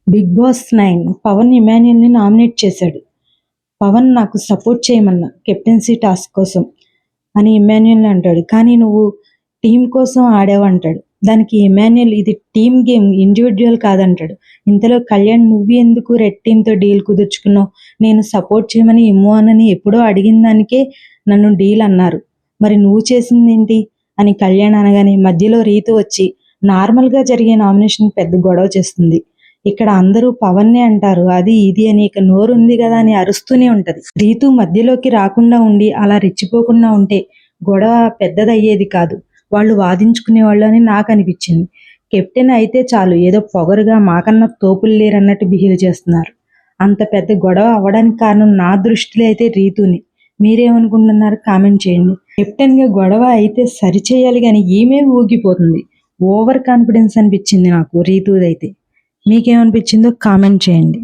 Big boss 9 Pawan ఇమాన్యుల్ని nominate చేశాడు. పవన్ నాకు support చేయమన్నా కెప్టెన్సీ టాస్క్ కోసం అని ఇమాన్యుల్ని అంటాడు. కానీ నువ్వు టీం కోసం ఆడావు అంటాడు. దానికి ఇమాన్యుల్ ఇది టీమ్ గేమ్, ఇండివిజువల్ కాదంటాడు. ఇంతలో కళ్యాణ్ నువ్వు ఎందుకు రెడ్ టీంతో డీల్ కుదుర్చుకున్నావు, నేను సపోర్ట్ చేయమని ఇమ్ము అని ఎప్పుడో అడిగిన దానికే నన్ను డీల్ అన్నారు, మరి నువ్వు చేసింది ఏంటి అని కళ్యాణ్ అనగానే మధ్యలో రీతు వచ్చి నార్మల్గా జరిగే నామినేషన్ పెద్ద గొడవ చేస్తుంది. ఇక్కడ అందరూ పవన్నే అంటారు, అది ఇది అని ఇక నోరుంది కదా అని అరుస్తూనే ఉంటది. రీతు మధ్యలోకి రాకుండా ఉండి అలా రెచ్చిపోకుండా ఉంటే గొడవ పెద్దదయ్యేది కాదు, వాళ్ళు వాదించుకునేవాళ్ళు అని నాకు అనిపించింది. కెప్టెన్ అయితే చాలు ఏదో పొగరుగా మాకన్నా తోపులు లేరన్నట్టు బిహేవ్ చేస్తున్నారు. అంత పెద్ద గొడవ అవ్వడానికి కారణం నా దృష్టిలో అయితే రీతుని. మీరేమనుకుంటున్నారు కామెంట్ చేయండి. కెప్టెన్గా గొడవ అయితే సరిచేయాలి కానీ ఈమె ఊగిపోతుంది. ఓవర్ కాన్ఫిడెన్స్ అనిపించింది నాకు రీతుదైతే. మీకేమనిపించిందో కామెంట్ చేయండి.